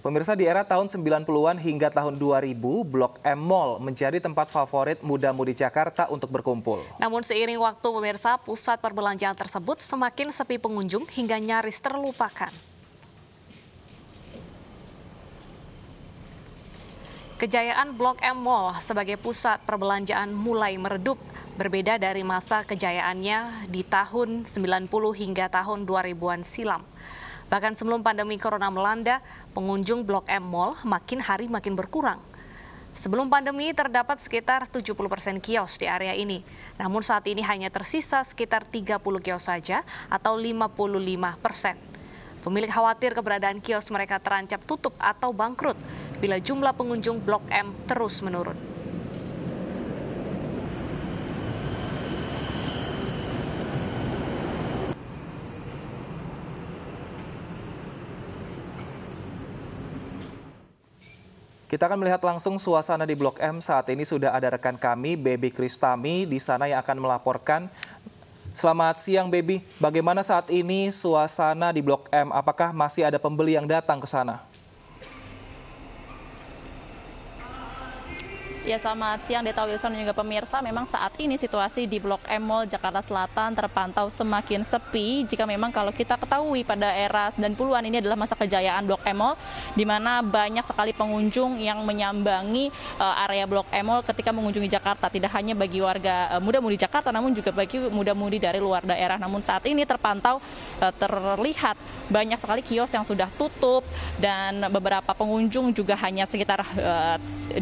Pemirsa, di era tahun 90-an hingga tahun 2000, Blok M Mall menjadi tempat favorit muda-mudi Jakarta untuk berkumpul. Namun seiring waktu, pemirsa, pusat perbelanjaan tersebut semakin sepi pengunjung hingga nyaris terlupakan. Kejayaan Blok M Mall sebagai pusat perbelanjaan mulai meredup, berbeda dari masa kejayaannya di tahun 90 hingga tahun 2000-an silam. Bahkan sebelum pandemi corona melanda, pengunjung Blok M Mall makin hari makin berkurang. Sebelum pandemi terdapat sekitar 70% kios di area ini. Namun saat ini hanya tersisa sekitar 30 kios saja atau 55%. Pemilik khawatir keberadaan kios mereka terancam tutup atau bangkrut bila jumlah pengunjung Blok M terus menurun. Kita akan melihat langsung suasana di Blok M. Saat ini sudah ada rekan kami, Baby Kristami, di sana yang akan melaporkan. Selamat siang, Baby. Bagaimana saat ini suasana di Blok M? Apakah masih ada pembeli yang datang ke sana? Ya, selamat siang Deta Wilson dan juga pemirsa. Memang saat ini situasi di Blok M Mall Jakarta Selatan terpantau semakin sepi. Jika memang kalau kita ketahui pada era 90-an ini adalah masa kejayaan Blok M Mall, di mana banyak sekali pengunjung yang menyambangi area Blok M Mall ketika mengunjungi Jakarta. Tidak hanya bagi warga muda-mudi Jakarta, namun juga bagi muda-mudi dari luar daerah. Namun saat ini terpantau terlihat banyak sekali kios yang sudah tutup dan beberapa pengunjung juga hanya sekitar 2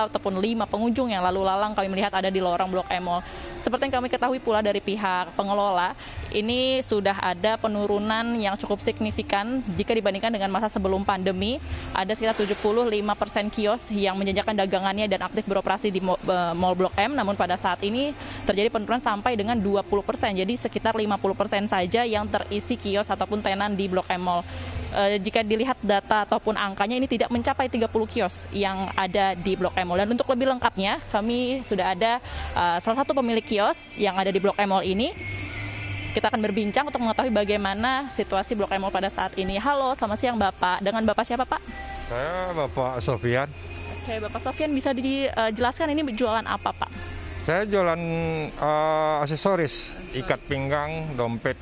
ataupun 5 pengunjung yang lalu lalang kami melihat ada di lorong Blok M Mall. Seperti yang kami ketahui pula dari pihak pengelola, ini sudah ada penurunan yang cukup signifikan jika dibandingkan dengan masa sebelum pandemi. Ada sekitar 75% kios yang menjajakan dagangannya dan aktif beroperasi di Mall Blok M, namun pada saat ini terjadi penurunan sampai dengan 20%. Jadi sekitar 50% saja yang terisi kios ataupun tenan di Blok M Mall. Jika dilihat data ataupun angkanya ini tidak mencapai 30 kios yang ada di Blok M Mall. Dan untuk lebih lengkapnya, kami sudah ada salah satu pemilik kios yang ada di Blok M Mall ini. Kita akan berbincang untuk mengetahui bagaimana situasi Blok M Mall pada saat ini. Halo, selamat siang Bapak. Dengan Bapak siapa, Pak? Saya Bapak Sofian. Oke, Bapak Sofian, bisa dijelaskan ini jualan apa, Pak? Saya jualan aksesoris, ikat pinggang, dompet.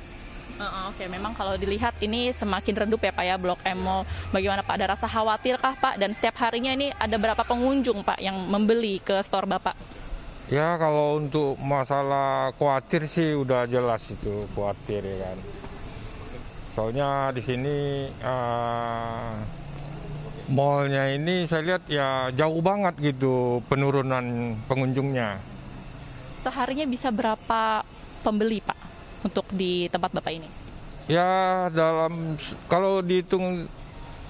Oke, memang kalau dilihat ini semakin redup ya Pak ya Blok M Mall. Bagaimana Pak, ada rasa khawatir kah Pak? Dan setiap harinya ini ada berapa pengunjung Pak yang membeli ke store Bapak? Ya, kalau untuk masalah khawatir sih udah jelas itu khawatir ya kan. Soalnya di sini mallnya ini saya lihat ya jauh banget gitu penurunan pengunjungnya. Seharinya bisa berapa pembeli Pak untuk di tempat Bapak ini? Ya, kalau dihitung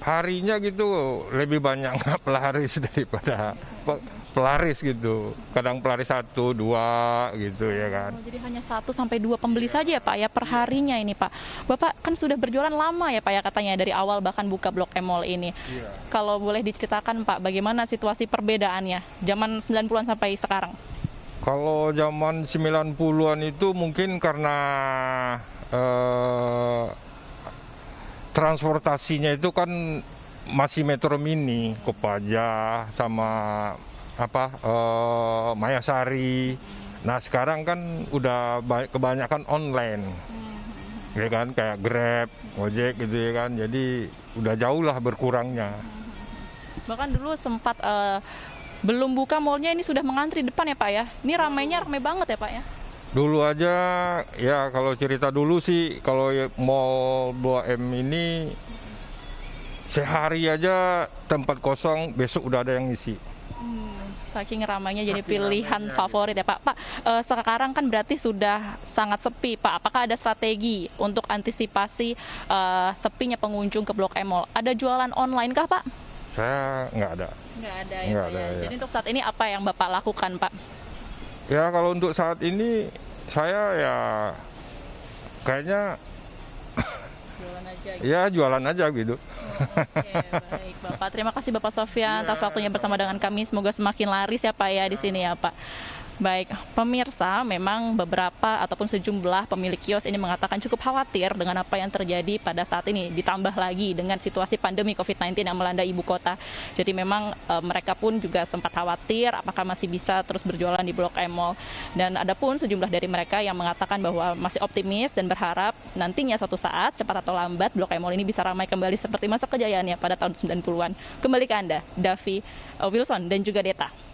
harinya gitu lebih banyak pelaris daripada pelaris gitu. Kadang pelaris 1, 2 gitu ya kan. Jadi hanya 1-2 pembeli saja ya Pak ya per harinya ini Pak. Bapak kan sudah berjualan lama ya Pak ya katanya dari awal bahkan buka Blok M Mall ini. Iya. Kalau boleh diceritakan Pak bagaimana situasi perbedaannya zaman 90-an sampai sekarang? Kalau zaman 90-an itu mungkin karena transportasinya itu kan masih Metro Mini, Kopaja sama Mayasari. Nah, sekarang kan udah kebanyakan online. Ya kan, kayak Grab, Gojek gitu ya kan. Jadi udah jauh lah berkurangnya. Bahkan dulu sempat belum buka mallnya ini sudah mengantri depan ya Pak ya. Ini ramai banget ya Pak ya. Dulu aja ya kalau cerita dulu sih kalau Mall 2M ini sehari aja tempat kosong besok udah ada yang ngisi. Saking ramainya jadi pilihan favorit ya Pak. Pak, sekarang kan berarti sudah sangat sepi Pak. Apakah ada strategi untuk antisipasi sepinya pengunjung ke Blok M Mall? Ada jualan online kah Pak? Saya nggak ada. Nggak ada ya Pak ya. Jadi untuk saat ini apa yang Bapak lakukan Pak? Ya kalau untuk saat ini saya ya kayaknya jualan aja gitu. Ya jualan aja gitu. Oke, baik Bapak. Terima kasih Bapak Sofian atas waktunya bersama dengan kami. Semoga semakin laris ya Pak ya di sini ya Pak. Baik, pemirsa, memang beberapa ataupun sejumlah pemilik kios ini mengatakan cukup khawatir dengan apa yang terjadi pada saat ini, ditambah lagi dengan situasi pandemi COVID-19 yang melanda ibu kota. Jadi memang mereka pun juga sempat khawatir apakah masih bisa terus berjualan di Blok M Mall. Dan ada pun sejumlah dari mereka yang mengatakan bahwa masih optimis dan berharap nantinya suatu saat, cepat atau lambat, Blok M Mall ini bisa ramai kembali seperti masa kejayaannya pada tahun 90-an. Kembali ke Anda, Davi, Wilson, dan juga Deta.